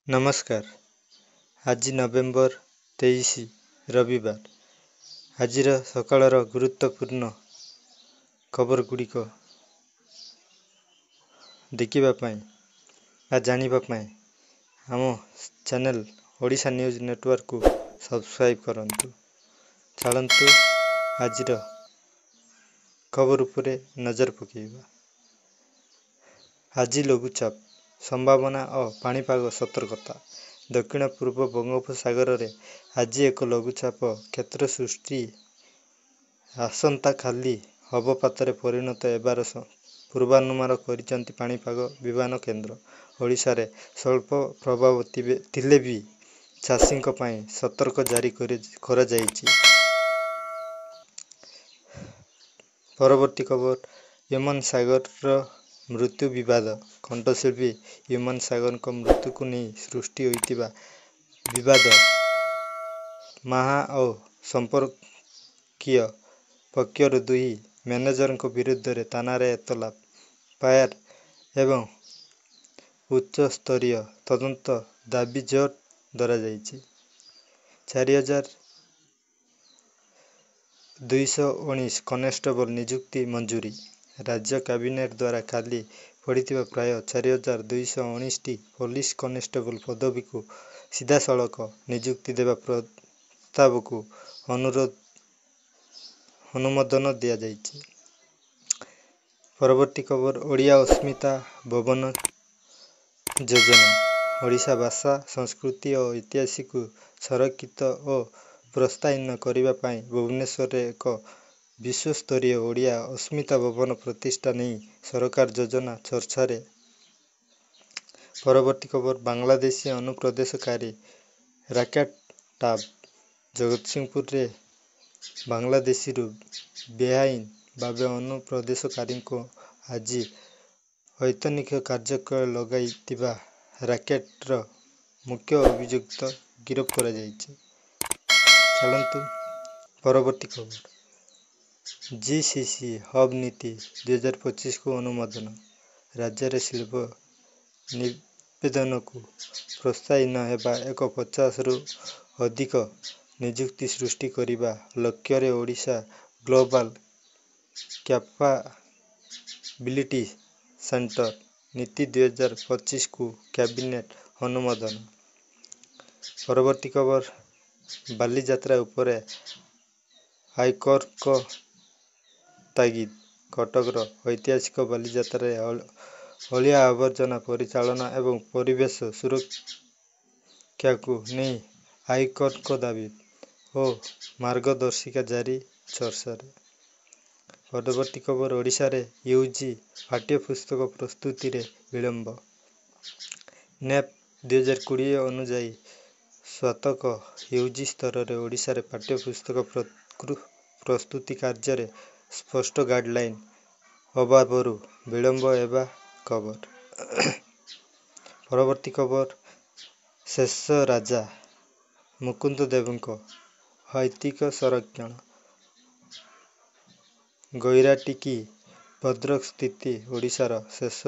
नमस्कार। आज नवेम्बर 23 रविवार। आजिर सकाळर गुरुत्वपूर्ण खबर गुड़िक देखिबा पाई आ जानिबा पाई आम चैनल ओडिशा न्यूज नेटवर्क को सब्सक्राइब करंतु। चलंतु आजिर खबर उपरे नजर पकेइबा। आज लघुचाप संभावना और पाणीपाग सतर्कता। दक्षिण पूर्व बंगोपसागर रे आज एक लघुचाप क्षेत्र सृष्टि आसंता खाली हवपातरे परिणत एबार पूर्वानुमान करिसेंति पाणीपाग विभाग केन्द्र। ओडिशा रे स्वल्प प्रभाव थिले भी चाषींक पई सतर्क जारी करा जायछि। परवर्ती खबर ह्यूमन सागर मृत्यु विवाद। कंठशिल्पी ह्यूमन सागर को मृत्यु को नहीं सृष्टि होइतिबा विवाद महा और संपर्कीय पक्षर दुई मैनेजर को विरुद्ध रे थाना एतला फायर एवं उच्च स्तरीय तदंत दाबी जोर दरा जायछि। 4219 कनेस्टेबल नियुक्ति मंजूरी। राज्य कैबिनेट द्वारा खाली पड़िथिबा प्राय 4219 टी पुलिस कनेस्टेबल पदवी को सीधासलख नियुक्ति देवा प्रस्ताव को अनुमोदन दिया जायछि। परवर्ती खबर ओडिया अस्मिता भवन योजना। ओडिशा भाषा संस्कृति और इतिहास को संरक्षित और प्रोत्साहित करने पाई भुवनेश्वर रे एक विश्वस्तरीय ओडिया अस्मिता भवन प्रतिष्ठा नहीं सरकार योजना चर्चा रे। परवर्ती खबर बांग्लादेशी अनुप्रवेशकारी रैकेट टाप जगतसिंहपुर रे बांग्लादेशी बेआईन भावे अनुप्रवेशकारी को आज ऐतनिक कार्यकलाप लगाइतिबा रैकेट रो मुख्य अभियुक्त गिरफ्त करा जायछि। चलंतु परवर्ती खबर जीसीसी हब नीति 2025 को अनुमोदन। राज्य रे शिल्प निवेदन को प्रोत्साहन हेबा 150 रु अधिक नियुक्ति सृष्टि करिबा लक्ष्य रे ओडिशा ग्लोबल कैपेबिलिटी सेंटर नीति 2025 को कैबिनेट अनुमोदन। परवर्ती खबर बालीजात्रा उपरे हाईकोर्ट को तागिद। कटकर ऐतिहासिक बालीजात्रा अलिया आवर्जना परिचालना एवं परिवेश सुरक्षा को नहीं हाईकोर्ट को दाबी और मार्गदर्शिका जारी चर्चा। परवर्ती खबर ओडिशा रे यूजी पाठ्यपुस्तक प्रस्तुति रे विलंब। नेप 2020 अनुजाई स्वातक यूजी स्तर रे ओडिशा रे पाठ्यपुस्तक प्रस्तुति कार्य रे स्पष्ट गाइडलाइन अभावरु विलंब एवं खबर। परवर्ती खबर शेष राजा मुकुंद देवको ऐतिक संरक्षण। गैराटिकी भद्रक स्थित ओडिशार शेष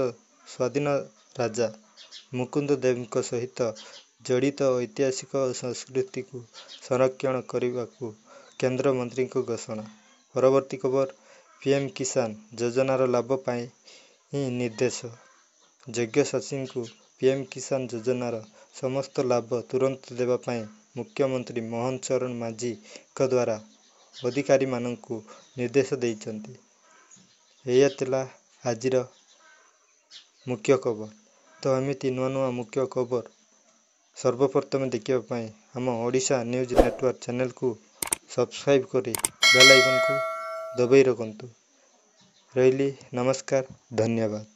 स्वाधीन राजा मुकुंद देव सहित जड़ित ऐतिहासिक और संस्कृति को संरक्षण करने को केंद्र मंत्री को घोषणा। परवर्ती खबर पीएम किसान योजनार लाभ पाई निर्देश। योग्य चाषी को पीएम किसान योजनार समस्त लाभ तुरंत देवा पाई मुख्यमंत्री मोहन चरण मांझी का द्वारा अधिकारी मानक निर्देश देइचंती। यह तिला आजिर मुख्य खबर। तो एमिति नुआ नुआ मुख्य खबर सर्वप्रथम देखिबा पाई हम ओडिशा न्यूज नेटवर्क चैनल को सब्सक्राइब करी बेल आइकन को दबाई रखंतु। रहिली नमस्कार, धन्यवाद।